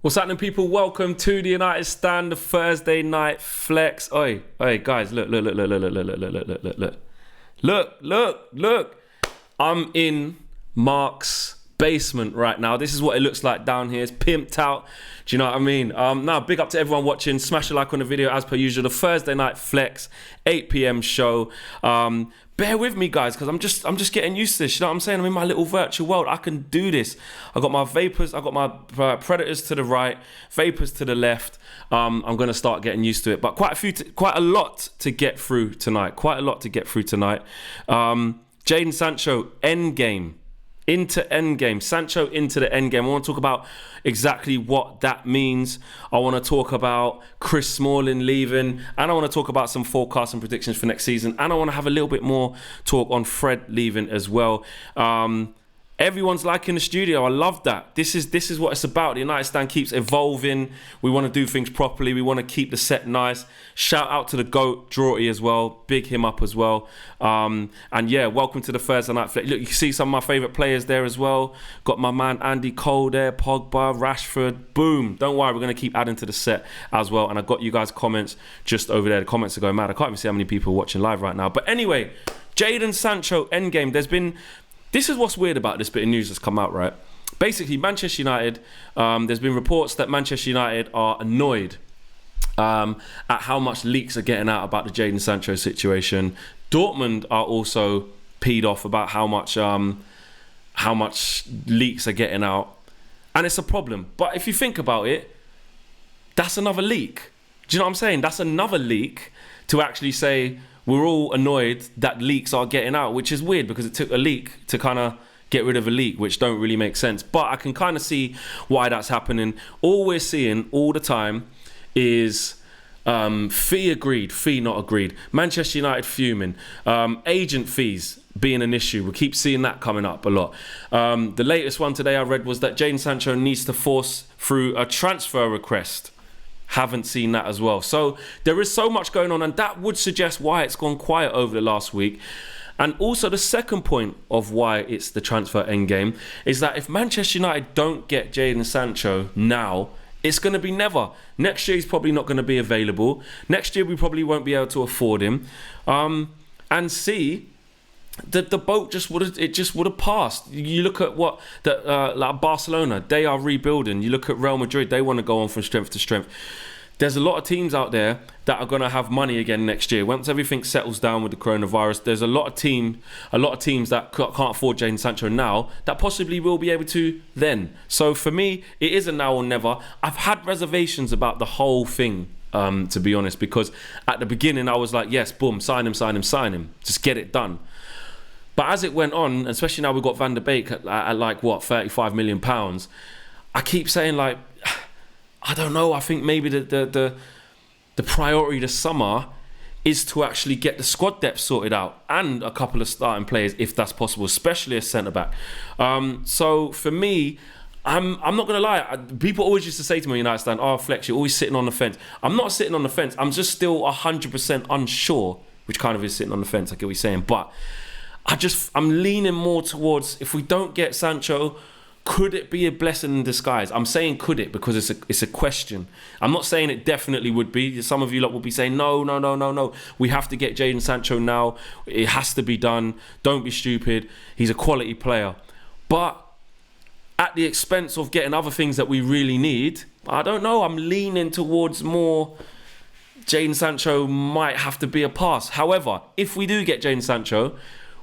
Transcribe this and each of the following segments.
What's happening, people? Welcome to the United Stand, the Thursday night flex. Oi, guys, look. I'm in Mark's basement right now. This is what it looks like down here. It's pimped out. Do you know what I mean? Now, big up to everyone watching. Smash a like on the video as per usual. The Thursday night flex, 8 p.m. show. Bear with me, guys, because I'm just getting used to this. You know what I'm saying? I'm in my little virtual world. I can do this. I got my vapors. I got my predators to the right, vapors to the left. I'm gonna start getting used to it. But quite a lot to get through tonight. Jadon Sancho endgame. Into endgame. Sancho into the endgame. I want to talk about exactly what that means. I want to talk about Chris Smalling leaving, and I want to talk about some forecasts and predictions for next season, and I want to have a little bit more talk on Fred leaving as well. Everyone's liking the studio. I love that. This is what it's about. The United Stand keeps evolving. We want to do things properly. We want to keep the set nice. Shout out to the GOAT, Drawty, as well. Big him up as well. And yeah, welcome to the Thursday night flex. Look, you can see some of my favourite players there as well. Got my man Andy Cole there, Pogba, Rashford. Boom. Don't worry, we're going to keep adding to the set as well. And I got you guys' comments just over there. The comments are going mad. I can't even see how many people are watching live right now. But anyway, Jadon Sancho endgame. This is what's weird about this bit of news that's come out, right? Basically, Manchester United, there's been reports that Manchester United are annoyed at how much leaks are getting out about the Jadon Sancho situation. Dortmund are also peed off about how much leaks are getting out. And it's a problem. But if you think about it, that's another leak. Do you know what I'm saying? That's another leak to actually say, we're all annoyed that leaks are getting out, which is weird because it took a leak to kind of get rid of a leak, which don't really make sense. But I can kind of see why that's happening. All we're seeing all the time is fee agreed, fee not agreed. Manchester United fuming. Agent fees being an issue. We keep seeing that coming up a lot. The latest one today I read was that Jadon Sancho needs to force through a transfer request. Haven't seen that as well. So there is so much going on, and that would suggest why it's gone quiet over the last week. And also the second point of why it's the transfer endgame is that if Manchester United don't get Jadon Sancho now, it's going to be never. Next year he's probably not going to be available. Next year we probably won't be able to afford him. And see, the boat just would have passed. You look at what like Barcelona, they are rebuilding. You look at Real Madrid, they want to go on from strength to strength. There's a lot of teams out there that are going to have money again next year once everything settles down with the coronavirus. There's a lot of teams that can't afford Jadon Sancho now that possibly will be able to then. So for me, it is a now or never. I've had reservations about the whole thing, to be honest, because at the beginning I was like, yes, boom, sign him, just get it done. But as it went on, especially now we've got Van der Beek at like, what, £35 million, I keep saying, like, I don't know, I think maybe the priority this summer is to actually get the squad depth sorted out and a couple of starting players, if that's possible, especially a centre-back. So for me, I'm not going to lie. People always used to say to me, United Stand, oh, Flex, you're always sitting on the fence. I'm not sitting on the fence. I'm just still 100% unsure, which kind of is sitting on the fence, I get what you're saying. But I'm leaning more towards, if we don't get Sancho, could it be a blessing in disguise? I'm saying could it because it's a question. I'm not saying it definitely would be. Some of you lot will be saying, no. We have to get Jadon Sancho now. It has to be done. Don't be stupid. He's a quality player. But at the expense of getting other things that we really need, I don't know. I'm leaning towards more Jadon Sancho might have to be a pass. However, if we do get Jadon Sancho,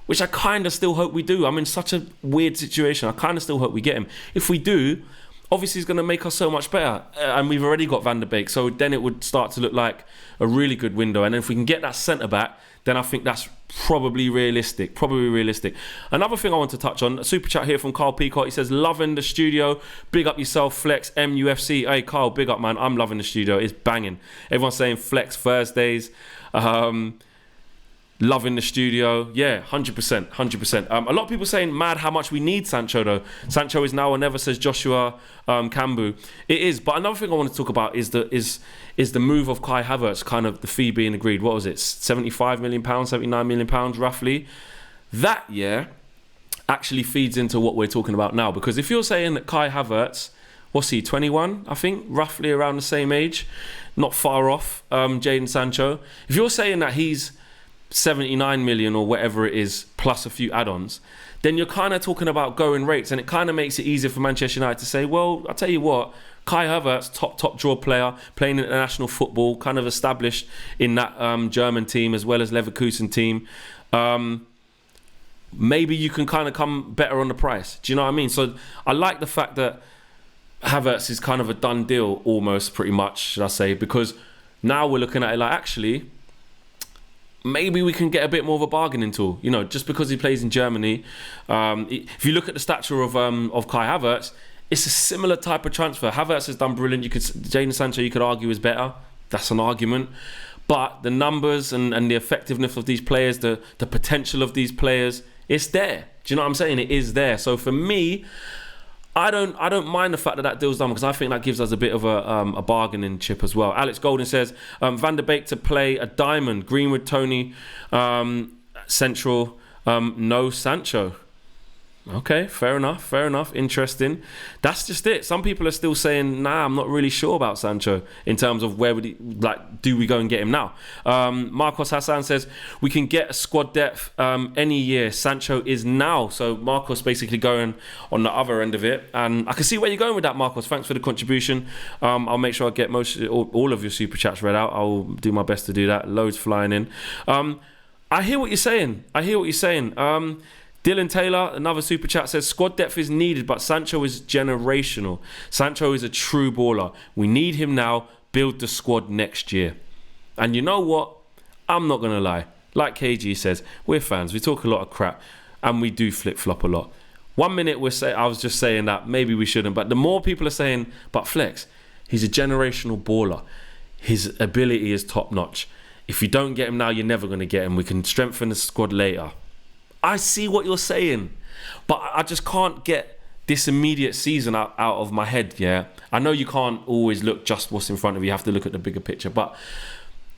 which I kind of still hope we do. I'm in such a weird situation. I kind of still hope we get him. If we do, obviously he's going to make us so much better. And we've already got Van der Beek. So then it would start to look like a really good window. And then if we can get that centre-back, then I think that's probably realistic. Another thing I want to touch on, a super chat here from Carl Peacock. He says, loving the studio. Big up yourself, Flex, MUFC. Hey, Carl, big up, man. I'm loving the studio. It's banging. Everyone's saying Flex Thursdays. Loving the studio. Yeah, 100%. A lot of people saying mad how much we need Sancho though. Sancho is now or never, says Joshua Kambu. It is, but another thing I want to talk about is the move of Kai Havertz, kind of the fee being agreed. What was it? £75 million, £79 million roughly. That, yeah, actually feeds into what we're talking about now. Because if you're saying that Kai Havertz, what's he, 21, I think, roughly around the same age, not far off, Jadon Sancho. If you're saying that he's 79 million or whatever it is, plus a few add-ons, then you're kind of talking about going rates, and it kind of makes it easier for Manchester United to say, well, I'll tell you what, Kai Havertz, top draw player, playing international football, kind of established in that German team as well as Leverkusen team. Maybe you can kind of come better on the price. Do you know what I mean? So I like the fact that Havertz is kind of a done deal almost, pretty much, should I say, because now we're looking at it like, actually, maybe we can get a bit more of a bargaining tool. You know, just because he plays in Germany. If you look at the stature of Kai Havertz, it's a similar type of transfer. Havertz has done brilliant. Jadon Sancho, you could argue, is better. That's an argument. But the numbers and the effectiveness of these players, the potential of these players, it's there. Do you know what I'm saying? It is there. So for me, I don't mind the fact that deal's done, because I think that gives us a bit of a bargaining chip as well. Alex Golden says, Van der Beek to play a diamond. Greenwood, Tony, Central, no Sancho. Okay, fair enough. Interesting. That's just it. Some people are still saying, nah, I'm not really sure about Sancho in terms of where would he, like, do we go and get him now? Marcos Hassan says, we can get a squad depth any year. Sancho is now. So Marcos basically going on the other end of it. And I can see where you're going with that, Marcos. Thanks for the contribution. I'll make sure I get all of your super chats read out. I'll do my best to do that. Loads flying in. I hear what you're saying. Dylan Taylor, another super chat, says, squad depth is needed, but Sancho is generational. Sancho is a true baller. We need him now. Build the squad next year. And you know what? I'm not going to lie. Like KG says, we're fans. We talk a lot of crap, and we do flip-flop a lot. 1 minute I was just saying that maybe we shouldn't, but the more people are saying, but Flex, he's a generational baller. His ability is top-notch. If you don't get him now, you're never going to get him. We can strengthen the squad later. I see what you're saying, but I just can't get this immediate season out of my head, yeah? I know you can't always look just what's in front of you. You have to look at the bigger picture, but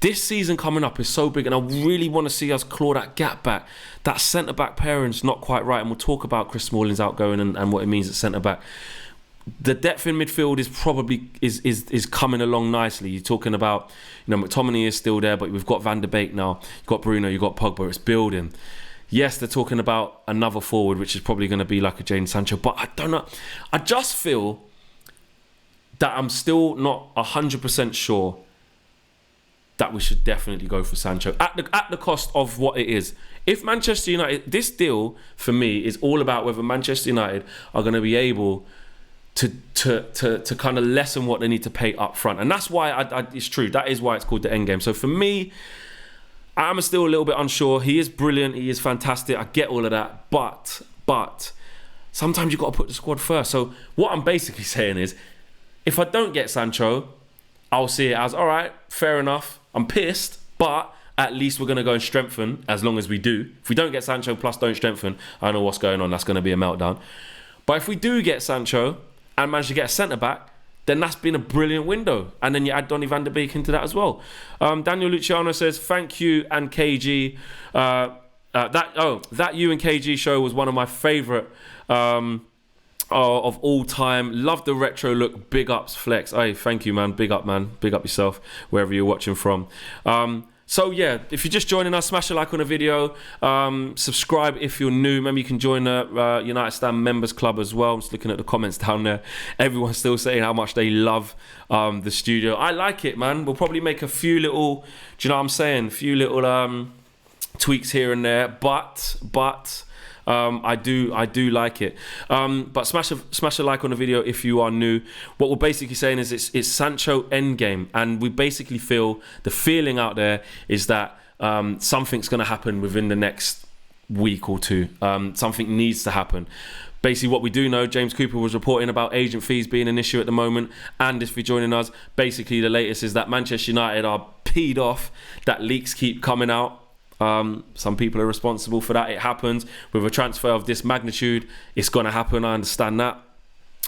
this season coming up is so big, and I really want to see us claw that gap back. That centre-back pairing's not quite right, and we'll talk about Chris Smalling's outgoing and what it means at centre-back. The depth in midfield is probably is coming along nicely. You're talking about, you know, McTominay is still there, but we've got Van der Beek now. You've got Bruno, you've got Pogba. It's building. Yes, they're talking about another forward, which is probably going to be like a Jadon Sancho. But I don't know. I just feel that I'm still not 100% sure that we should definitely go for Sancho at the cost of what it is. If Manchester United, this deal for me is all about whether Manchester United are going to be able to kind of lessen what they need to pay up front. And that's why it's true. That is why it's called the Endgame. So for me, I'm still a little bit unsure. He is brilliant. He is fantastic. I get all of that. But sometimes you've got to put the squad first. So what I'm basically saying is, if I don't get Sancho, I'll see it as, all right, fair enough. I'm pissed, but at least we're going to go and strengthen as long as we do. If we don't get Sancho plus don't strengthen, I don't know what's going on. That's going to be a meltdown. But if we do get Sancho and manage to get a centre-back, then that's been a brilliant window. And then you add Donny van der Beek into that as well. Daniel Luciano says, thank you and KG. That you and KG show was one of my favourite of all time. Love the retro look. Big ups, Flex. Hey, thank you, man. Big up, man. Big up yourself, wherever you're watching from. So yeah, if you're just joining us, smash a like on the video. Subscribe if you're new. Remember, you can join the United Stand Members Club as well. I'm just looking at the comments down there. Everyone's still saying how much they love the studio. I like it, man. We'll probably make a few little, do you know what I'm saying? A few little tweaks here and there. But I do like it. But smash a like on the video if you are new. What we're basically saying is it's Sancho Endgame, and we basically feel the feeling out there is that something's going to happen within the next week or two. Something needs to happen. Basically, what we do know, James Cooper was reporting about agent fees being an issue at the moment. And if you're joining us, basically the latest is that Manchester United are peed off that leaks keep coming out. Some people are responsible for that. It happens with a transfer of this magnitude. It's going to happen. I understand that.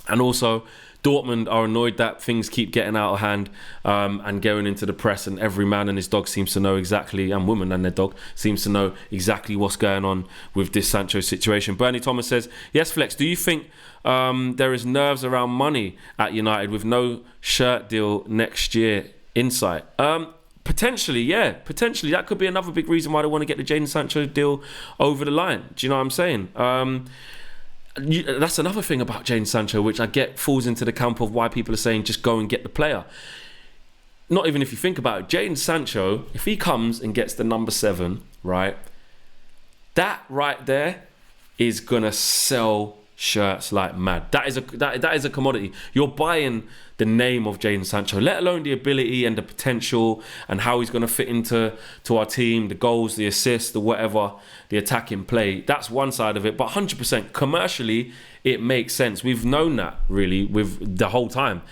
And also, Dortmund are annoyed that things keep getting out of hand and going into the press, and every man and his dog seems to know exactly, and woman and their dog seems to know exactly what's going on with this Sancho situation. Bernie Thomas says, yes, Flex, do you think there is nerves around money at United with no shirt deal next year in sight? Potentially, yeah. Potentially. That could be another big reason why they want to get the Jadon Sancho deal over the line. Do you know what I'm saying? That's another thing about Jadon Sancho, which I get falls into the camp of why people are saying just go and get the player. Not even if you think about it. Jadon Sancho, if he comes and gets the number 7, right, that right there is going to sell shirts like mad. That is a commodity. You're buying the name of Jadon Sancho, let alone the ability and the potential and how he's going to fit into our team, the goals, the assists, the whatever, the attacking play. That's one side of it. But 100% commercially, it makes sense. We've known that really with the whole time.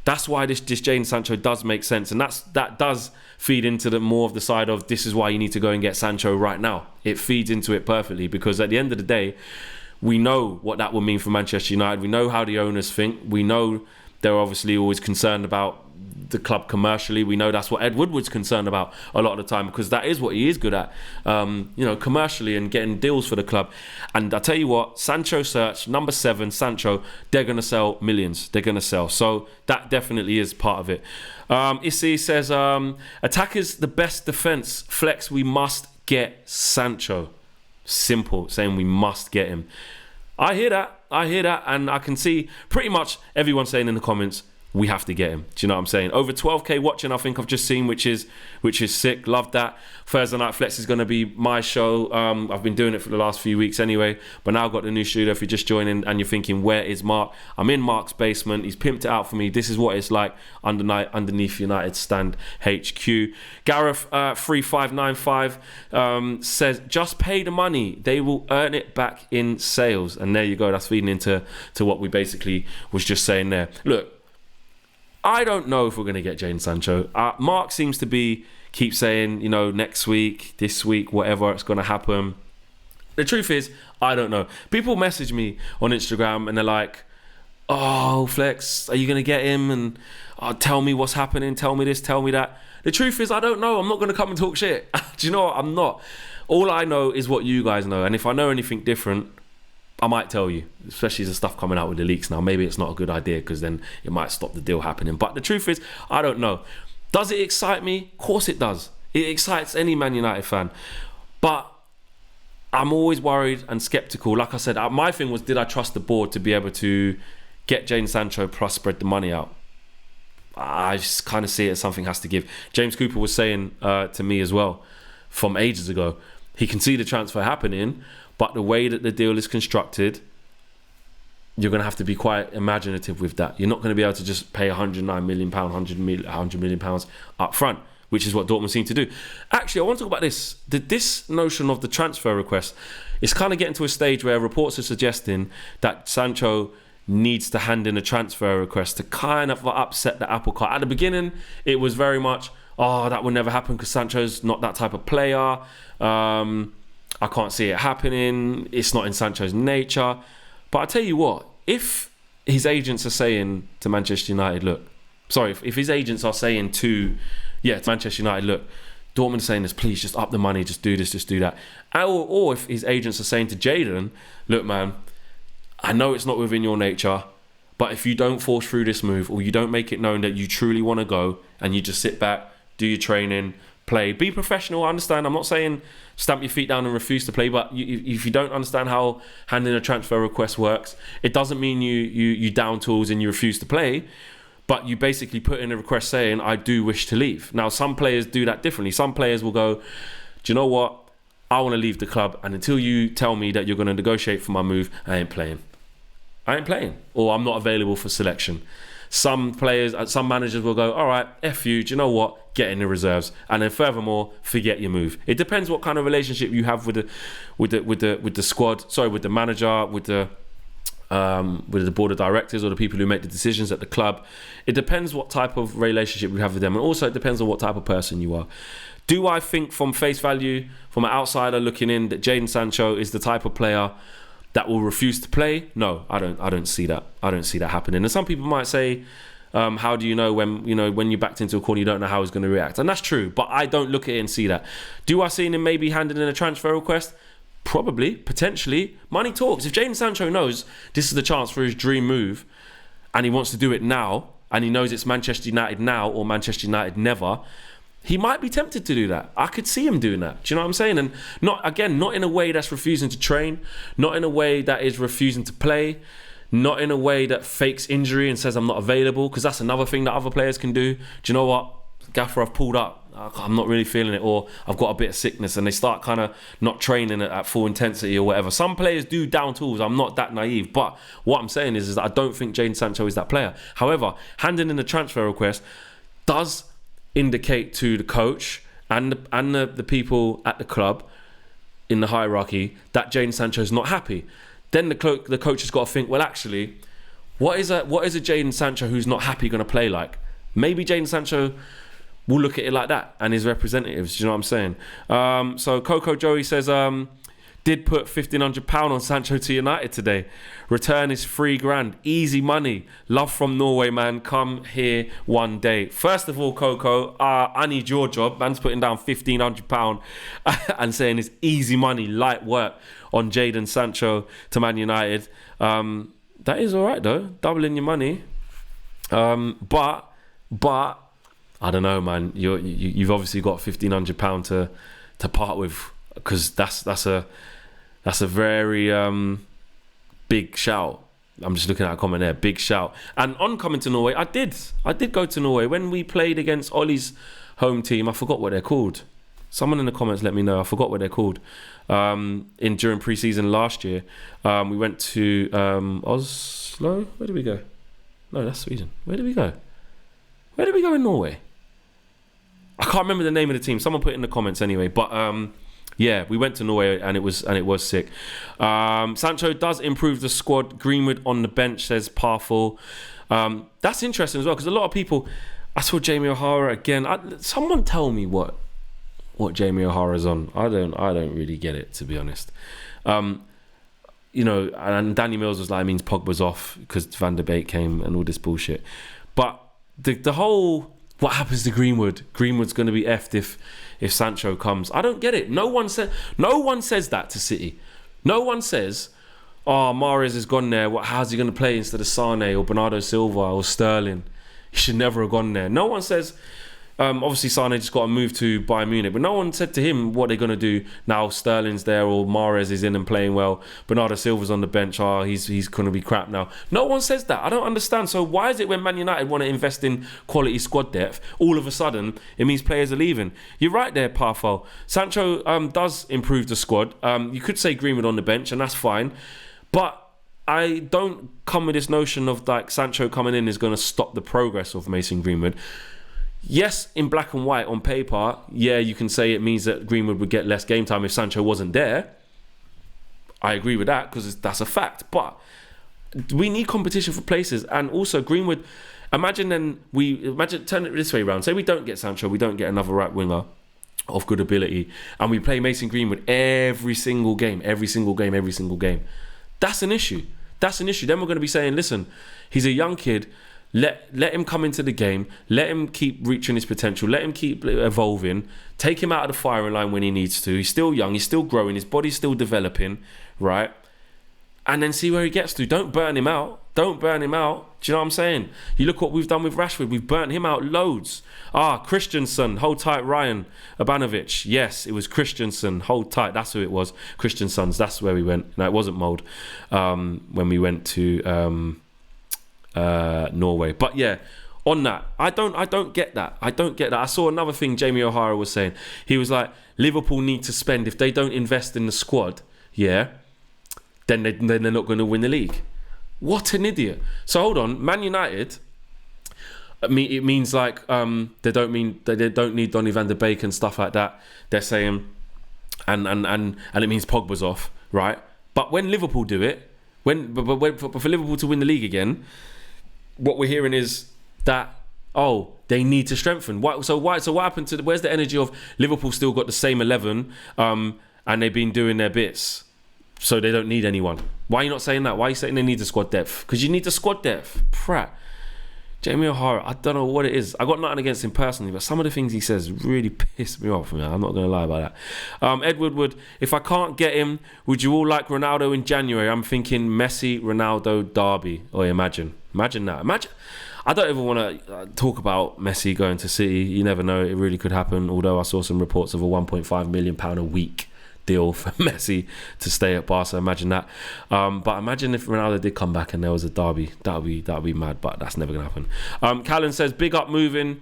That's why this Jadon Sancho does make sense, and that does feed into the more of the side of this is why you need to go and get Sancho right now. It feeds into it perfectly, because at the end of the day, we know what that will mean for Manchester United. We know how the owners think. We know they're obviously always concerned about the club commercially. We know that's what Ed Woodward's concerned about a lot of the time, because that is what he is good at, commercially and getting deals for the club. And I tell you what, Sancho search, number 7, Sancho, they're going to sell millions. They're going to sell. So that definitely is part of it. Issy says, attack is the best defence. Flex, we must get Sancho. Simple, saying we must get him. I hear that, and I can see pretty much everyone saying in the comments, we have to get him. Do you know what I'm saying? Over 12k watching, I think I've just seen, which is sick. Love that. Thursday Night Flex is going to be my show. I've been doing it for the last few weeks anyway, but now I've got the new studio. If you're just joining and you're thinking, where is Mark? I'm in Mark's basement. He's pimped it out for me. This is what it's like underneath United Stand HQ. Gareth 3595 says, just pay the money. They will earn it back in sales. And there you go. That's feeding into what we basically was just saying there. Look, I don't know if we're going to get Jadon Sancho. Mark seems to keep saying, next week, this week, whatever, it's going to happen. The truth is, I don't know. People message me on Instagram and they're like, oh, Flex, are you going to get him? And tell me what's happening. Tell me this, tell me that. The truth is, I don't know. I'm not going to come and talk shit. Do you know what? I'm not. All I know is what you guys know. And if I know anything different, I might tell you, especially the stuff coming out with the leaks now. Maybe it's not a good idea, because then it might stop the deal happening. But the truth is, I don't know. Does it excite me? Of course it does. It excites any Man United fan. But I'm always worried and sceptical. Like I said, my thing was, did I trust the board to be able to get Jadon Sancho plus spread the money out? I just kind of see it as something has to give. James Cooper was saying to me as well from ages ago, he can see the transfer happening, but the way that the deal is constructed, you're going to have to be quite imaginative with that. You're not going to be able to just pay £109 million, £100 million up front, which is what Dortmund seem to do. Actually, I want to talk about this. This notion of the transfer request is kind of getting to a stage where reports are suggesting that Sancho needs to hand in a transfer request to kind of upset the apple cart. At the beginning, it was very much, that will never happen because Sancho's not that type of player. I can't see it happening. It's not in Sancho's nature. But I tell you what, if his agents are saying to Manchester United, if his agents are saying to Manchester United, look, Dortmund saying this, please just up the money, just do this, just do that. Or if his agents are saying to Jadon, look, man, I know it's not within your nature, but if you don't force through this move, or you don't make it known that you truly want to go, and you just sit back, do your training, play, be professional. I understand. I'm not saying stamp your feet down and refuse to play, but if you don't understand how handling a transfer request works, it doesn't mean you down tools and you refuse to play, but you basically put in a request saying, I do wish to leave. Now, some players do that differently. Some players will go, do you know what? I want to leave the club, and until you tell me that you're going to negotiate for my move, I ain't playing. Or I'm not available for selection. Some managers will go, all right, F you, do you know what? Get in the reserves. And then furthermore, forget your move. It depends what kind of relationship you have with the squad, with the manager, with the board of directors, or the people who make the decisions at the club. It depends what type of relationship you have with them. And also it depends on what type of person you are. Do I think from face value, from an outsider looking in, that Jadon Sancho is the type of player that will refuse to play. No, I don't see that. I don't see that happening. And some people might say, how do you know when you're backed into a corner, you don't know how he's going to react? And that's true, but I don't look at it and see that. Do I see him maybe handing in a transfer request? Probably, potentially. Money talks. If Jadon Sancho knows this is the chance for his dream move and he wants to do it now, and he knows it's Manchester United now or Manchester United never, he might be tempted to do that. I could see him doing that. Do you know what I'm saying? And not in a way that's refusing to train, not in a way that is refusing to play, not in a way that fakes injury and says I'm not available, because that's another thing that other players can do. Do you know what, Gaffer, I've pulled up. I'm not really feeling it, or I've got a bit of sickness, and they start kind of not training at full intensity or whatever. Some players do down tools. I'm not that naive, but what I'm saying is that I don't think Jadon Sancho is that player. However, handing in a transfer request does indicate to the coach and the people at the club in the hierarchy that Jadon Sancho is not happy. Then the coach has got to think, well, actually, what is a Jadon Sancho who's not happy going to play like? Maybe Jadon Sancho will look at it like that, and his representatives. Do you know what I'm saying? So Coco Joey says, did put £1,500 on Sancho to United today. Return is £3,000. Easy money. Love from Norway, man. Come here one day. First of all, Coco, I need your job. Man's putting down £1,500 and saying it's easy money, light work on Jadon Sancho to Man United. That is all right, though. Doubling your money. But I don't know, man. You've obviously got £1,500 to part with, because that's a very big shout. I'm just looking at a comment there. Big shout. And on coming to Norway, I did go to Norway when we played against Ollie's home team. I forgot what they're called. Someone in the comments let me know. I forgot what they're called. During pre-season last year, we went to Oslo. Where did we go? No, that's Sweden. Where did we go? Where did we go in Norway? I can't remember the name of the team. Someone put it in the comments anyway. But yeah, we went to Norway and it was sick. Sancho does improve the squad. Greenwood on the bench, says Parful. That's interesting as well, because a lot of people. I saw Jamie O'Hara again. Someone tell me what Jamie O'Hara's on. I don't really get it, to be honest. And Danny Mills was like, it means Pogba's off because Van der Beek came and all this bullshit. But the whole, what happens to Greenwood? Greenwood's going to be effed if Sancho comes. I don't get it. No one says that to City. No one says, oh, Mahrez has gone there. How's he going to play instead of Sane or Bernardo Silva or Sterling? He should never have gone there. No one says, obviously Sane just got to move to Bayern Munich, but no one said to him what they're going to do now. Sterling's there or Mahrez is in and playing well. Bernardo Silva's on the bench. Oh, he's going to be crap now. No one says that. I don't understand. So why is it when Man United want to invest in quality squad depth, all of a sudden it means players are leaving? You're right there, Parfo. Sancho does improve the squad. You could say Greenwood on the bench, and that's fine. But I don't come with this notion of like Sancho coming in is going to stop the progress of Mason Greenwood. Yes, in black and white on paper, yeah, you can say it means that Greenwood would get less game time if Sancho wasn't there. I agree with that because that's a fact. But we need competition for places, and also Greenwood. Imagine turn it this way around. Say we don't get Sancho, we don't get another right winger of good ability, and we play Mason Greenwood every single game. That's an issue. Then we're going to be saying, listen, he's a young kid. Let him come into the game. Let him keep reaching his potential. Let him keep evolving. Take him out of the firing line when he needs to. He's still young. He's still growing. His body's still developing, right? And then see where he gets to. Don't burn him out. Do you know what I'm saying? You look what we've done with Rashford. We've burnt him out loads. Christensen. Hold tight, Ryan Abanovich. Yes, it was Christensen. Hold tight. That's who it was. Christensen's. That's where we went. No, it wasn't Mold. When we went to Norway. But yeah, on that, I don't get that. I saw another thing Jamie O'Hara was saying. He was like, Liverpool need to spend. If they don't invest in the squad, yeah, then they're not going to win the league. What an idiot. So hold on, Man United, it means like they don't need Donny van der Beek and stuff like that. They're saying, and it means Pogba's off, right? But when Liverpool do it, for Liverpool to win the league again, what we're hearing is that they need to strengthen. So what happened to where's the energy of Liverpool still got the same 11 and they've been doing their bits? so they don't need anyone. Why are you not saying that? Why are you saying they need the squad depth? Because you need the squad depth. Prat. Jamie O'Hara, I don't know what it is. I got nothing against him personally, but some of the things he says really piss me off. Man. I'm not going to lie about that. Edward Wood, if I can't get him, would you all like Ronaldo in January? I'm thinking Messi, Ronaldo, Derby. Oh, imagine that. Imagine. I don't ever want to talk about Messi going to City. You never know. It really could happen. Although I saw some reports of a £1.5 million a week deal for Messi to stay at Barca. Imagine that. But imagine if Ronaldo did come back and there was a derby. That'd be mad, but that's never gonna happen. Callan says, big up moving.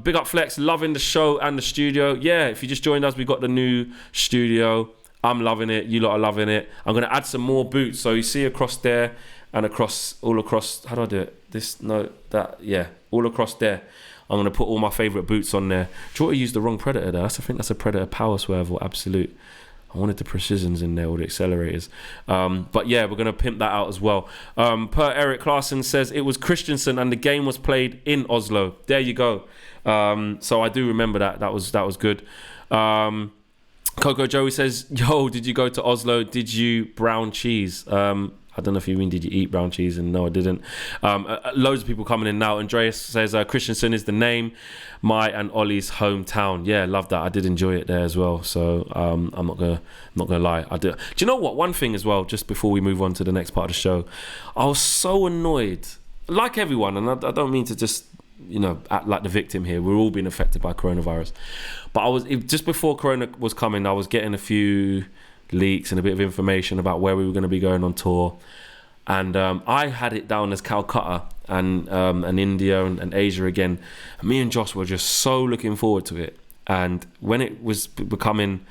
Big up Flex, loving the show and the studio. Yeah, if you just joined us, we got the new studio. I'm loving it. You lot are loving it. I'm gonna add some more boots. So you see across there and all across. How do I do it? All across there. I'm going to put all my favourite boots on there. Jordan used the wrong Predator there. I think that's a Predator Power Swerve or Absolute. I wanted the precisions in there or the accelerators. But yeah, we're going to pimp that out as well. Per Eric Clarkson says, it was Christensen and the game was played in Oslo. There you go. So I do remember that. That was good. Coco Joey says, yo, did you go to Oslo? Did you brown cheese? I don't know if you mean, did you eat brown cheese? And no, I didn't. Loads of people coming in now. Andreas says, Christensen is the name. My and Ollie's hometown. Yeah, love that. I did enjoy it there as well. So I'm not gonna lie. I do. Do you know what? One thing as well, just before we move on to the next part of the show, I was so annoyed, like everyone, and I don't mean to just, act like the victim here. We're all being affected by coronavirus. But just before Corona was coming, I was getting a few leaks and a bit of information about where we were going to be going on tour, and I had it down as Calcutta and India and Asia again. And me and Josh were just so looking forward to it, and when it was becoming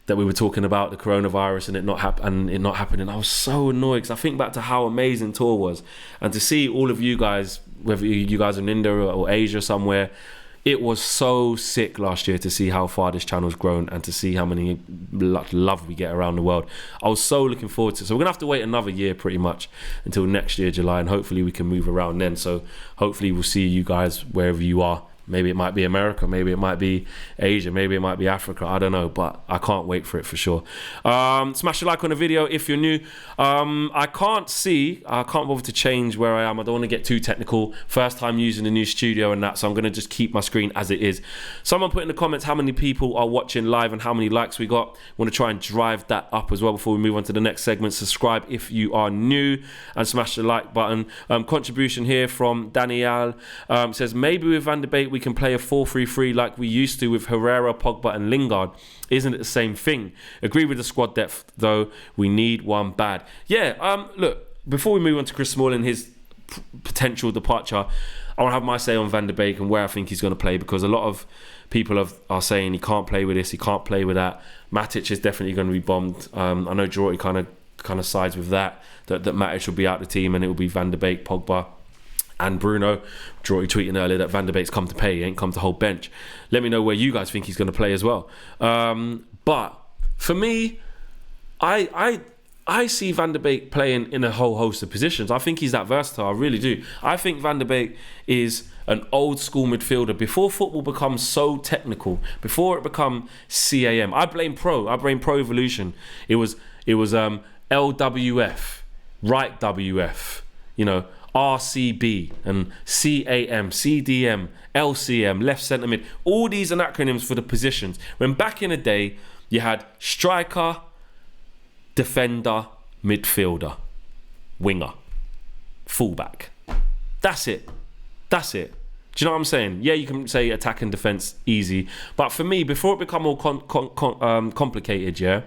that we were talking about the coronavirus and it not happening, I was so annoyed, because I think back to how amazing tour was, and to see all of you guys, whether you guys are in India or Asia somewhere. It was so sick last year to see how far this channel's grown and to see how many love we get around the world. I was so looking forward to it. So we're going to have to wait another year pretty much until next year, July, and hopefully we can move around then. So hopefully we'll see you guys wherever you are. Maybe it might be America, maybe it might be Asia, maybe it might be Africa, I don't know, but I can't wait for it for sure. Smash a like on the video if you're new. I can't bother to change where I am. I don't want to get too technical. First time using the new studio and that, so I'm going to just keep my screen as it is. Someone put in the comments how many people are watching live and how many likes we got. Want to try and drive that up as well before we move on to the next segment. Subscribe if you are new and smash the like button. Contribution here from Danielle says, maybe with Van der Beek we can play a 4-3-3 like we used to with Herrera, Pogba and Lingard. Isn't it the same thing? Agree with the squad depth though. We need one bad. Yeah, look, before we move on to Chris Smalling, his potential departure, I want to have my say on Van der Beek and where I think he's going to play, because a lot of people are saying he can't play with this, he can't play with that. Matic is definitely going to be bombed. I know Juroti kind of sides with that Matic will be out the team and it will be Van der Beek, Pogba and Bruno. Juroti tweeting earlier that Van der Beek's come to pay, he ain't come to hold bench. Let me know where you guys think he's going to play as well. But for me, I see Van der Beek playing in a whole host of positions. I think he's that versatile, I really do. I think Van der Beek is an old school midfielder. Before football becomes so technical, before it become CAM, I blame Pro Evolution. It was LWF, right WF, RCB and CAM, CDM, LCM, left centre mid. All these are acronyms for the positions. When back in the day, you had striker, defender, midfielder, winger, fullback. That's it. Do you know what I'm saying? Yeah, you can say attack and defence easy, but for me, before it become more complicated, yeah,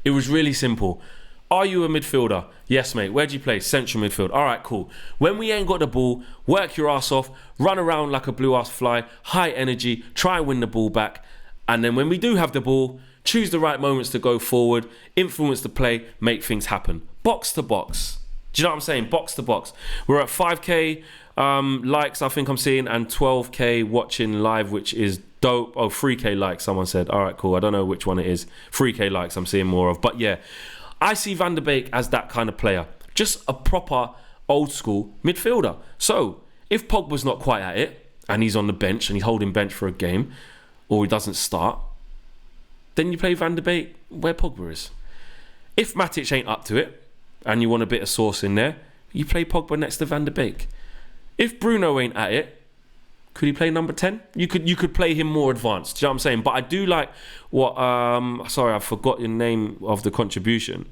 it was really simple. Are you a midfielder? Yes, mate. Where do you play? Central midfield. All right, cool. When we ain't got the ball, work your ass off, run around like a blue-ass fly, high energy, try and win the ball back, and then when we do have the ball, choose the right moments to go forward, influence the play, make things happen. Box to box. Do you know what I'm saying? Box to box. We're at 5k likes, I think I'm seeing, and 12k watching live, which is dope. Oh, 3k likes, someone said. All right, cool. I don't know which one it is. 3k likes I'm seeing more of. But yeah, I see Van der Beek as that kind of player. Just a proper old school midfielder. So if Pogba's not quite at it, and he's on the bench, and he's holding bench for a game, or he doesn't start, then you play Van der Beek where Pogba is. If Matic ain't up to it, and you want a bit of sauce in there, you play Pogba next to Van der Beek. If Bruno ain't at it, could he play number 10? You could play him more advanced. Do you know what I'm saying? But I do like what... sorry, I forgot the name of the contribution.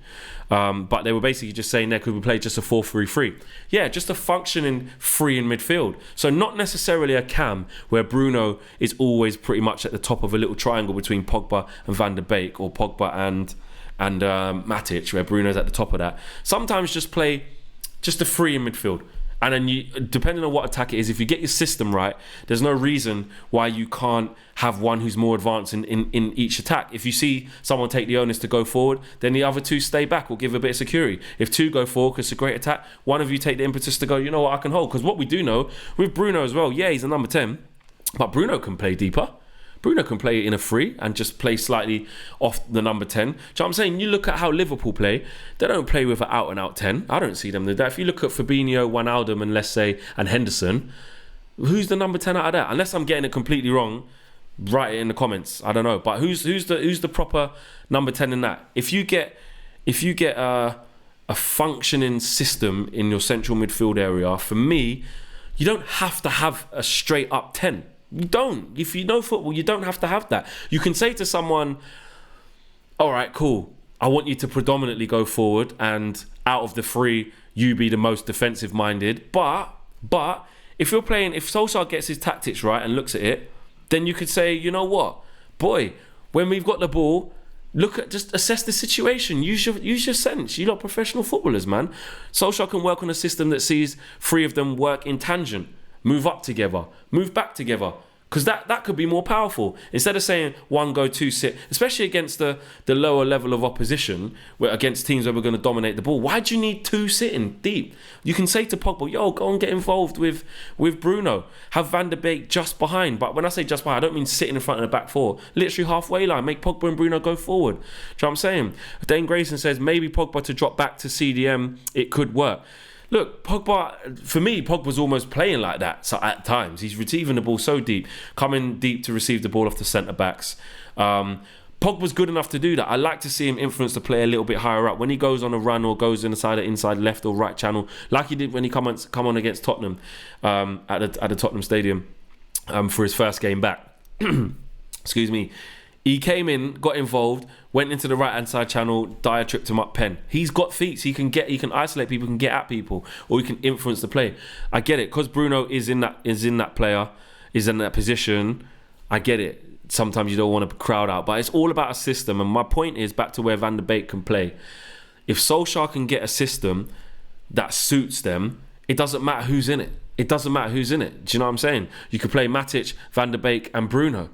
But they were basically just saying there, could we play just a 4-3-3? Yeah, just a functioning free in midfield. So not necessarily a cam where Bruno is always pretty much at the top of a little triangle between Pogba and Van der Beek, or Pogba and Matic, where Bruno's at the top of that. Sometimes just play just a free in midfield. And then you, depending on what attack it is, if you get your system right, there's no reason why you can't have one who's more advanced in each attack. If you see someone take the onus to go forward, then the other two stay back or give a bit of security. If two go forward because it's a great attack, one of you take the impetus to go, you know what, I can hold. Because what we do know with Bruno as well, yeah, he's a number 10, but Bruno can play deeper. Bruno can play in a free and just play slightly off the number 10. Do you know what I'm saying? You look at how Liverpool play, they don't play with an out-and-out 10. I don't see them do that. If you look at Fabinho, Wijnaldum, and let's say, and Henderson, who's the number 10 out of that? Unless I'm getting it completely wrong, write it in the comments. I don't know. But who's the proper number 10 in that? If you get a functioning system in your central midfield area, for me, you don't have to have a straight up 10. You don't. If you know football, you don't have to have that. You can say to someone, all right, cool, I want you to predominantly go forward, and out of the three, you be the most defensive minded. But if you're playing, if Solskjaer gets his tactics right and looks at it, then you could say, you know what, boy, when we've got the ball, just assess the situation. Use your sense. You're not professional footballers, man. Solskjaer can work on a system that sees three of them work in tangent. Move up together, move back together. Because that could be more powerful. Instead of saying one go, two sit, especially against the lower level of opposition, where against teams where we're going to dominate the ball, why do you need two sitting deep? You can say to Pogba, yo, go and get involved with Bruno. Have Van der Beek just behind. But when I say just behind, I don't mean sitting in front of the back four. Literally halfway line. Make Pogba and Bruno go forward. Do you know what I'm saying? Dane Grayson says, maybe Pogba to drop back to CDM, it could work. Look, Pogba, for me, Pogba's almost playing like that so at times. He's retrieving the ball so deep, coming deep to receive the ball off the centre-backs. Pogba's good enough to do that. I like to see him influence the play a little bit higher up. When he goes on a run or goes inside left or right channel, like he did when he come on against Tottenham at the Tottenham Stadium for his first game back. Excuse me. He came in, got involved, went into the right-hand side channel, Dyer tripped him up pen. He's got feet, so he can isolate people, can get at people, or he can influence the play. I get it, because Bruno is in that position, I get it. Sometimes you don't want to crowd out, but it's all about a system, and my point is back to where Van der Beek can play. If Solskjaer can get a system that suits them, it doesn't matter who's in it. It doesn't matter who's in it. Do you know what I'm saying? You could play Matic, Van der Beek, and Bruno.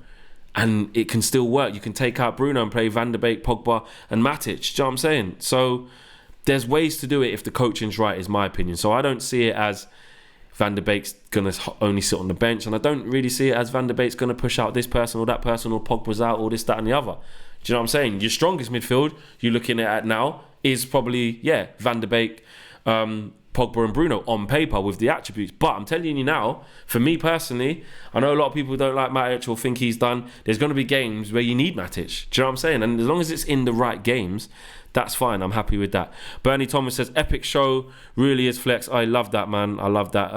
And it can still work. You can take out Bruno and play Van der Beek, Pogba and Matic. Do you know what I'm saying? So there's ways to do it if the coaching's right, is my opinion. So I don't see it as Van der Beek's going to only sit on the bench. And I don't really see it as Van der Beek's going to push out this person or that person, or Pogba's out, or this, that and the other. Do you know what I'm saying? Your strongest midfield you're looking at now is probably, Van der Beek, Pogba and Bruno on paper with the attributes. But I'm telling you now, for me personally, I know a lot of people don't like Matic or think he's done. There's going to be games where you need Matic. Do you know what I'm saying? And as long as it's in the right games, that's fine. I'm happy with that. Bernie Thomas says, epic show, really is flex. I love that, man. I love that.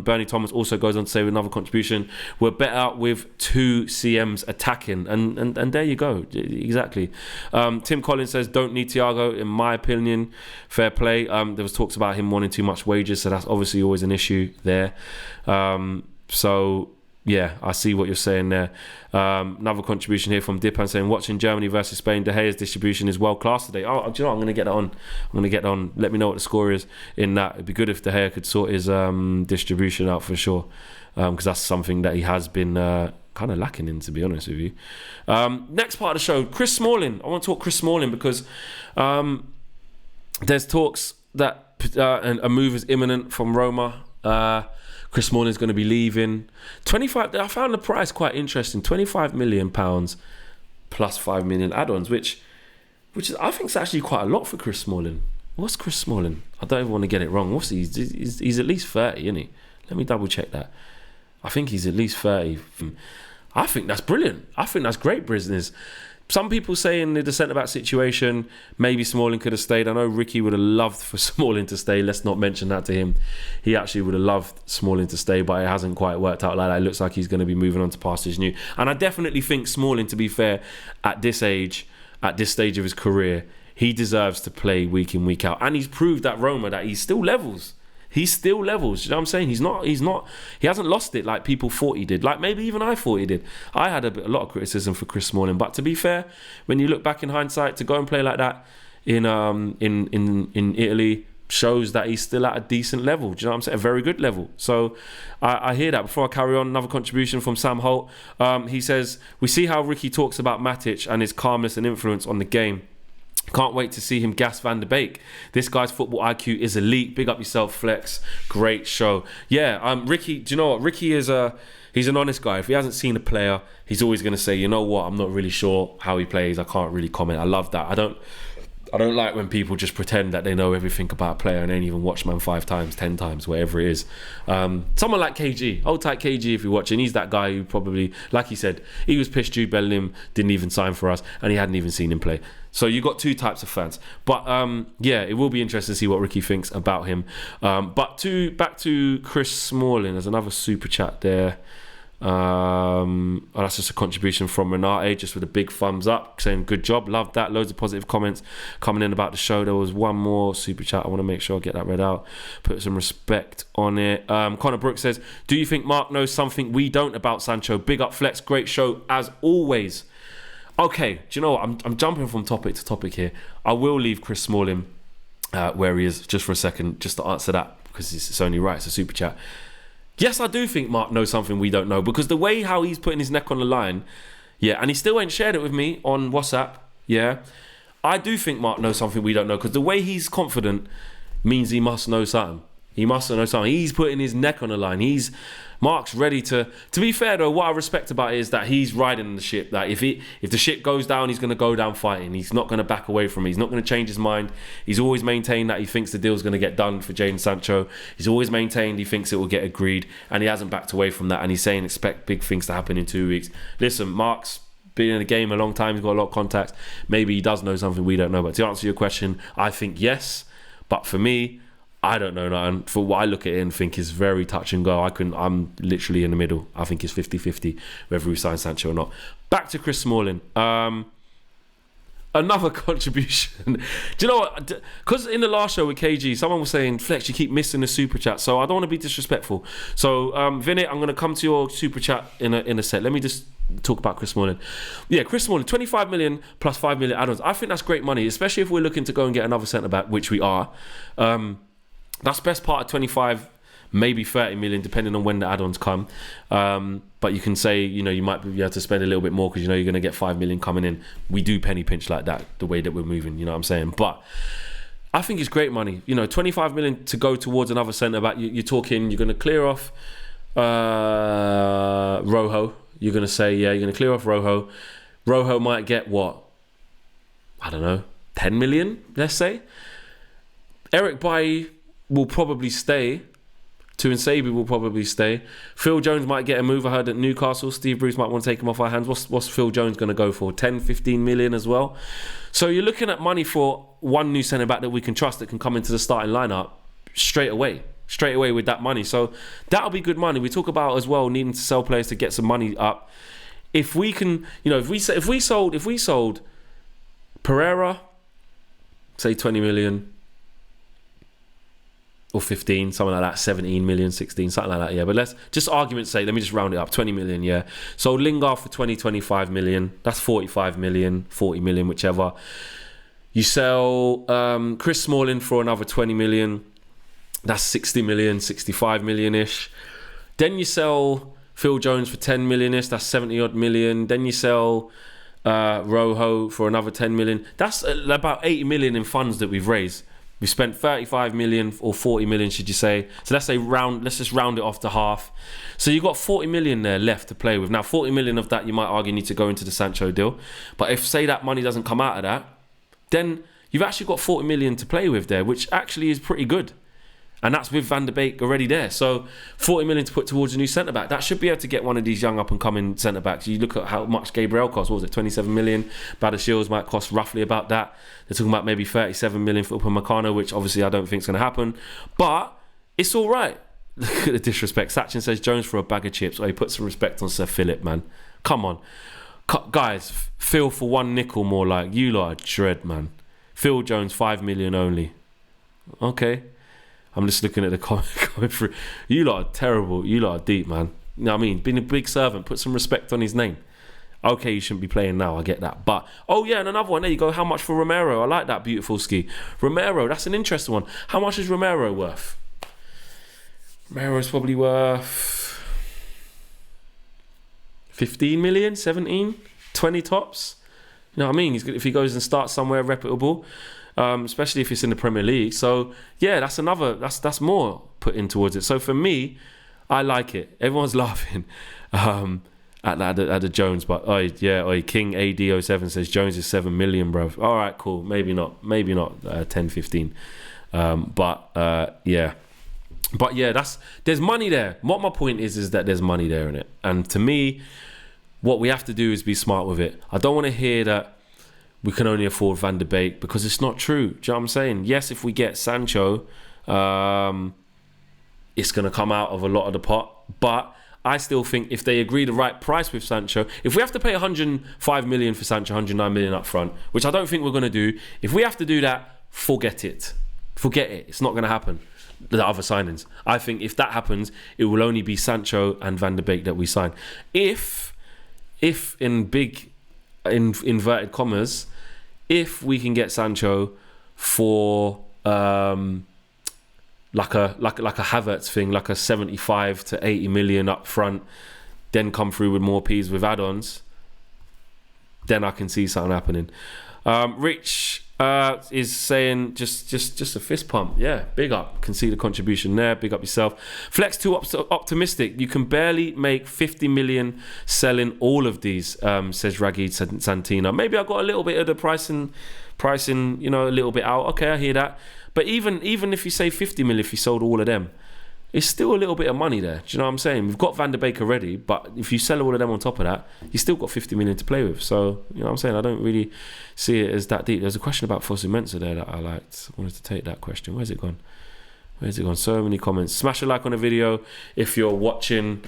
Bernie Thomas also goes on to say with another contribution, we're better with two CMs attacking. And there you go. Exactly. Tim Collins says, don't need Thiago, in my opinion. Fair play. There was talks about him wanting too much wages, so that's obviously always an issue there. So yeah, I see what you're saying there. Another contribution here from Dipan saying, watching Germany versus Spain, De Gea's distribution is world class today. Oh, do you know what? I'm going to get that on. Let me know what the score is in that. It'd be good if De Gea could sort his distribution out for sure, because that's something that he has been kind of lacking in, to be honest with you. Next part of the show, Chris Smalling. I want to talk Chris Smalling because there's talks that a move is imminent from Roma. Chris Smalling's going to be leaving. I found the price quite interesting. £25 million plus 5 million add-ons, which is, I think, is actually quite a lot for Chris Smalling. What's Chris Smalling? I don't even want to get it wrong. What's he? He's at least 30, isn't he? Let me double check that. I think he's at least 30. I think that's brilliant. I think that's great business. some people saying the centre-back situation, maybe Smalling could have stayed. I know Ricky would have loved for Smalling to stay. Let's not mention that to him. He actually would have loved Smalling to stay, but it hasn't quite worked out like that. It looks like he's going to be moving on to pastures new. And I definitely think Smalling, to be fair, at this age, at this stage of his career, he deserves to play week in, week out. And he's proved at Roma that he still levels. He still levels. You know what I'm saying? He hasn't lost it like people thought he did. Like maybe even I thought he did. I had a lot of criticism for Chris Smalling, but to be fair, when you look back in hindsight, to go and play like that in Italy shows that he's still at a decent level. Do you know what I'm saying? A very good level. So I hear that. Before I carry on, another contribution from Sam Holt. He says, we see how Ricky talks about Matic and his calmness and influence on the game. Can't wait to see him gas Van der Beek. This guy's football IQ is elite. Big up yourself, Flex. Great show. Yeah, Ricky, do you know what? Ricky is he's an honest guy. If he hasn't seen a player, he's always going to say, you know what, I'm not really sure how he plays. I can't really comment. I love that. I don't like when people just pretend that they know everything about a player and ain't even watched man 5 times, 10 times, whatever it is. Someone like KG, hold tight KG if you're watching. He's that guy who probably, like he said, he was pissed Jude Bellingham didn't even sign for us and he hadn't even seen him play. So you got 2 types of fans. But yeah, it will be interesting to see what Ricky thinks about him. But back to Chris Smalling. There's another super chat there. That's just a contribution from Renate, just with a big thumbs up, saying good job, love that. Loads of positive comments coming in about the show. There was one more super chat. I want to make sure I get that read out, put some respect on it. Connor Brooks says, do you think Mark knows something we don't about Sancho? Big up Flex, great show as always. Okay, do you know what? I'm jumping from topic to topic here. I will leave Chris Smalling where he is just for a second, just to answer that, because it's only right. It's a super chat. Yes, I do think Mark knows something we don't know, because the way how he's putting his neck on the line, yeah, and he still ain't shared it with me on WhatsApp, yeah, I do think Mark knows something we don't know, because the way he's confident means he must know something. He must know something. He's putting his neck on the line. Mark's ready to be fair though, what I respect about it is that he's riding the ship. That if the ship goes down, he's going to go down fighting. He's not going to back away from it. He's not going to change his mind. He's always maintained that he thinks the deal's going to get done for Jadon Sancho. He's always maintained he thinks it will get agreed, and he hasn't backed away from that, and he's saying expect big things to happen in 2 weeks. Listen, Mark's been in the game a long time. He's got a lot of contacts. Maybe he does know something we don't know. But to answer your question, I think yes. But for me, I don't know nothing. For what I look at it and think is very touch and go. I'm literally in the middle. I think it's 50-50 whether we sign Sancho or not. Back to Chris Smalling. Another contribution. Do you know what? Because in the last show with KG, someone was saying, Flex, you keep missing the super chat. So I don't want to be disrespectful. So Vinit, I'm going to come to your super chat in a set. Let me just talk about Chris Smalling. Yeah, Chris Smalling, 25 million plus 5 million add-ons. I think that's great money, especially if we're looking to go and get another centre-back, which we are. That's best part of 25, maybe 30 million, depending on when the add-ons come. But you can say, you might be able to spend a little bit more because you're going to get 5 million coming in. We do penny pinch like that, the way that we're moving, you know what I'm saying? But I think it's great money. 25 million to go towards another centre-back. You're talking, you're going to clear off Rojo. You're going to say, yeah, you're going to clear off Rojo. Rojo might get what? I don't know, 10 million, let's say. Eric Bailly will probably stay. Tuanzebe will probably stay. Phil Jones might get a move. I heard at Newcastle, Steve Bruce might want to take him off our hands. What's Phil Jones going to go for? 10, 15 million as well. So you're looking at money for one new centre-back that we can trust that can come into the starting lineup straight away with that money. So that'll be good money. We talk about as well needing to sell players to get some money up. If we can, if we sold Pereira, say 20 million, or 15, something like that, 17 million, 16, something like that, yeah. But let's just argument's sake, let me just round it up, 20 million, yeah. So Lingard for 20, 25 million, that's 45 million, 40 million, whichever. You sell Chris Smalling for another 20 million, that's 60 million, 65 million-ish. Then you sell Phil Jones for 10 million-ish, that's 70 odd million. Then you sell Rojo for another 10 million. That's about 80 million in funds that we've raised. We spent 35 million or 40 million, should you say. So let's just round it off to half. So you've got 40 million there left to play with. Now, 40 million of that, you might argue, need to go into the Sancho deal. But if, say, that money doesn't come out of that, then you've actually got 40 million to play with there, which actually is pretty good. And that's with Van der Beek already there. So 40 million to put towards a new centre-back. That should be able to get one of these young up-and-coming centre-backs. You look at how much Gabriel cost. What was it, 27 million? Badashils might cost roughly about that. They're talking about maybe 37 million for Upamecano, which obviously I don't think is going to happen. But it's all right. Look at the disrespect. Sachin says Jones for a bag of chips. Oh, he put some respect on Sir Philip, man. Come on. Guys, Phil for one nickel more, like, you lot are dread, man. Phil Jones, 5 million only. Okay. I'm just looking at the comment through. You lot are terrible. You lot are deep, man. You know what I mean? Being a big servant, put some respect on his name. Okay, you shouldn't be playing now, I get that. But, oh yeah, and another one. There you go. How much for Romero? I like that, beautiful ski. Romero, that's an interesting one. How much is Romero worth? Romero's probably worth 15 million, 17, 20 tops. You know what I mean? If he goes and starts somewhere reputable, especially if it's in the Premier League. So yeah, that's more put in towards it. So for me, I like it. Everyone's laughing at the Jones, but King AD07 says Jones is 7 million, bro. All right, cool. Maybe not 10, 15. But yeah, there's money there. What my point is that there's money there in it. And to me, what we have to do is be smart with it. I don't want to hear that we can only afford Van der Beek, because it's not true. Do you know what I'm saying? Yes, if we get Sancho, it's going to come out of a lot of the pot. But I still think if they agree the right price with Sancho, if we have to pay 105 million for Sancho, 109 million up front, which I don't think we're going to do, if we have to do that, forget it. Forget it. It's not going to happen. The other signings. I think if that happens, it will only be Sancho and Van der Beek that we sign. If in big inverted commas, if we can get Sancho for like a Havertz thing, like a 75 to 80 million up front, then come through with more P's with add-ons, then I can see something happening. Rich is saying just a fist pump. Yeah, big up. Can see the contribution there. Big up yourself. Flex too optimistic. You can barely make 50 million selling all of these, says Ragid Santina. Maybe I got a little bit of the pricing, a little bit out. Okay, I hear that. But even if you say 50 million, if you sold all of them, it's still a little bit of money there. Do you know what I'm saying? We've got Van der Beek already, but if you sell all of them on top of that, you still got 50 million to play with. So, you know what I'm saying? I don't really see it as that deep. There's a question about Fosu Mensah there that I liked. I wanted to take that question. Where's it gone? So many comments. Smash a like on the video if you're watching,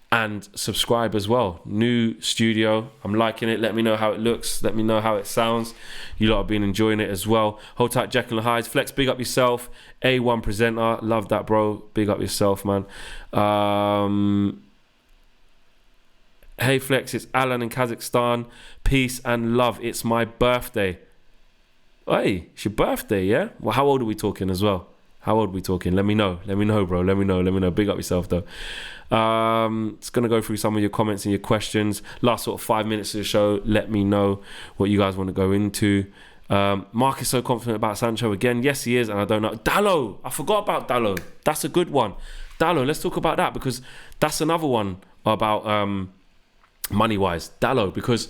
and subscribe as well. New studio. I'm liking it. Let me know how it looks. Let me know how it sounds. You lot have been enjoying it as well. Hold tight, Jekyll and Hyde. Flex, big up yourself. A1 presenter. Love that, bro. Big up yourself, man. Hey, Flex. It's Alan in Kazakhstan. Peace and love. It's my birthday. Hey, it's your birthday, yeah? Well, how old are we talking as well? How old are we talking? Let me know, bro. Let me know. Big up yourself, though. It's going to go through some of your comments and your questions. Last sort of 5 minutes of the show. Let me know what you guys want to go into. Mark is so confident about Sancho again. Yes, he is, and I don't know. Dallo. I forgot about Dallo. That's a good one. Dallo, let's talk about that, because that's another one about money-wise. Dallo, because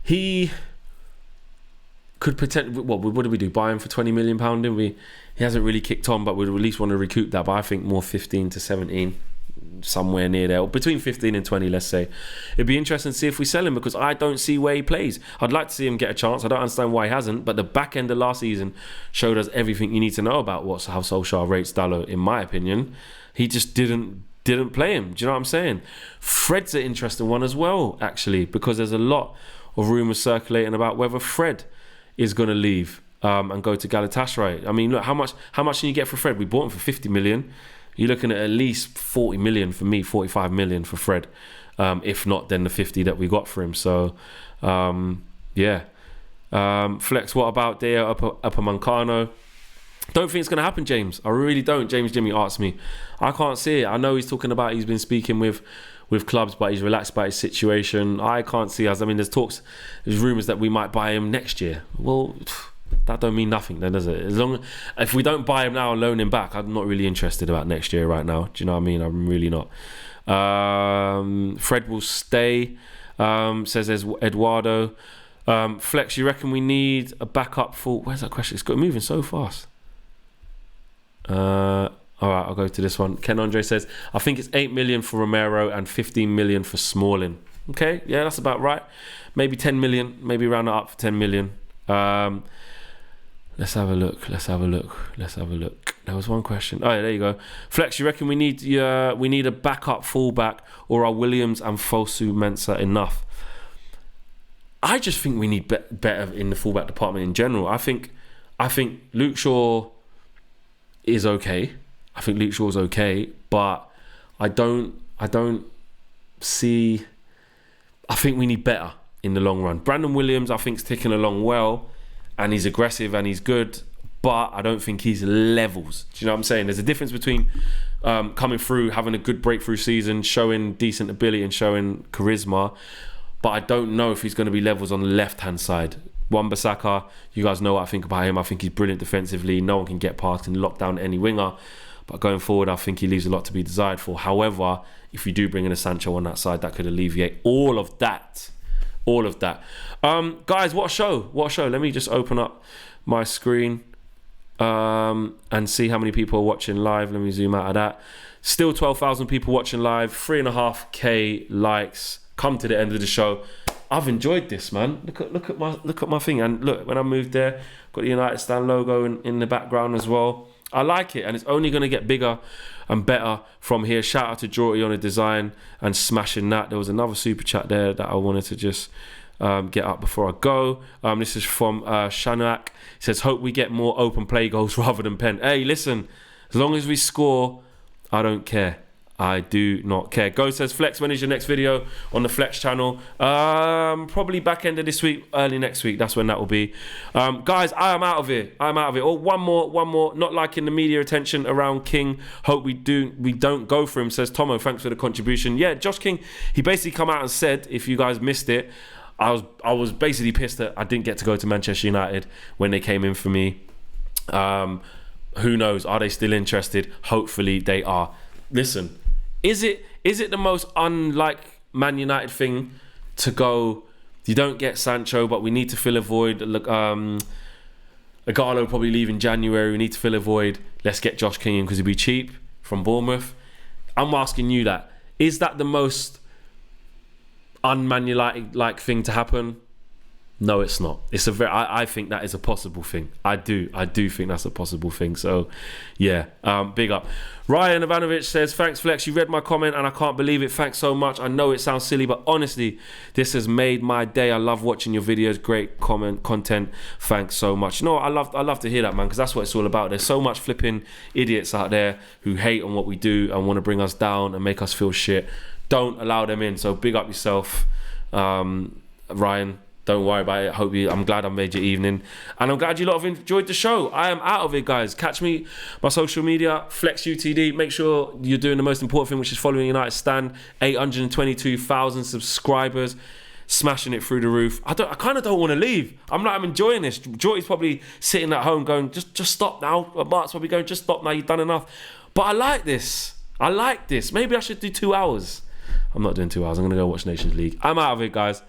he could potentially... What did we do? Buy him for £20 million, didn't we? He hasn't really kicked on, but we'd at least want to recoup that. But I think more 15 to 17, somewhere near there. Or between 15 and 20, let's say. It'd be interesting to see if we sell him, because I don't see where he plays. I'd like to see him get a chance. I don't understand why he hasn't. But the back end of last season showed us everything you need to know about how Solskjaer rates Dallo, in my opinion. He just didn't play him. Do you know what I'm saying? Fred's an interesting one as well, actually, because there's a lot of rumours circulating about whether Fred is going to leave and go to Galatasaray. I mean, look, how much can you get for Fred? We bought him for 50 million. You're looking at least 40 million for me, 45 million for Fred. If not, then the 50 that we got for him. So, yeah. Flex, what about Deo Upamecano? Don't think it's going to happen, James. I really don't. James Jimmy asked me. I can't see it. I know he's talking about he's been speaking with clubs, but he's relaxed about his situation. I can't see us. I mean, there's rumours that we might buy him next year. Well, that don't mean nothing then, does it? If we don't buy him now and loan him back, I'm not really interested about next year right now. Do you know what I mean? I'm really not. Fred will stay, says Eduardo. Flex, you reckon we need a backup for... Where's that question? It's got moving so fast. All right, I'll go to this one. Ken Andre says, I think it's 8 million for Romero and 15 million for Smalling. Okay, yeah, that's about right. Maybe 10 million, maybe round it up for 10 million. Let's have a look. There was one question. Oh, yeah, there you go. Flex, you reckon we need a backup fullback, or are Williams and Fosu Mensah enough? I just think we need better in the fullback department in general. I think Luke Shaw is okay. I think Luke Shaw's okay, but I don't see. I think we need better in the long run. Brandon Williams, I think, is ticking along well, and he's aggressive and he's good, but I don't think he's levels. Do you know what I'm saying? There's a difference between coming through, having a good breakthrough season, showing decent ability and showing charisma, but I don't know if he's going to be levels on the left-hand side. Wan-Bissaka, you guys know what I think about him. I think he's brilliant defensively. No one can get past and lock down any winger. But going forward, I think he leaves a lot to be desired for. However, if you do bring in a Sancho on that side, that could alleviate all of that. Guys, what a show. Let me just open up my screen and see how many people are watching live. Let me zoom out of that. Still 12,000 people watching live. 3.5k likes. Come to the end of the show. I've enjoyed this, man. Look at my thing. And look, when I moved there, got the United Stand logo in the background as well. I like it, and it's only going to get bigger and better from here. Shout out to Jorty on the design and smashing that. There was another super chat there that I wanted to just get up before I go. This is from Shanak. He says, hope we get more open play goals rather than pen. Hey, listen, as long as we score, I don't care. I do not care. Go says, Flex, when is your next video on the Flex channel? Probably back end of this week, early next week. That's when that will be. Guys, I am out of here. Oh, one more. Not liking the media attention around King. Hope we don't go for him, says Tomo. Thanks for the contribution. Yeah, Josh King, he basically come out and said, if you guys missed it, I was basically pissed that I didn't get to go to Manchester United when they came in for me. Who knows? Are they still interested? Hopefully they are. Listen, is it the most unlike Man United thing to go, you don't get Sancho, but we need to fill a void. Look, Agallo probably leave in January. We need to fill a void. Let's get Josh King in because he'll be cheap from Bournemouth. I'm asking you that. Is that the most un-Man United-like thing to happen? No, it's not. It's I think that is a possible thing. I do think that's a possible thing. So, yeah, big up. Ryan Ivanovic says, thanks, Flex. You read my comment and I can't believe it. Thanks so much. I know it sounds silly, but honestly, this has made my day. I love watching your videos. Great content. Thanks so much. No, I love to hear that, man, because that's what it's all about. There's so much flipping idiots out there who hate on what we do and want to bring us down and make us feel shit. Don't allow them in. So big up yourself, Ryan. Don't worry about it. I'm glad I made your evening. And I'm glad you lot have enjoyed the show. I am out of it, guys. Catch me, my social media, FlexUTD. Make sure you're doing the most important thing, which is following United Stand. 822,000 subscribers. Smashing it through the roof. I kind of don't want to leave. I'm enjoying this. Jordy's probably sitting at home going, just stop now. Mark's probably going, just stop now. You've done enough. But I like this. Maybe I should do 2 hours. I'm not doing 2 hours. I'm going to go watch Nations League. I'm out of it, guys.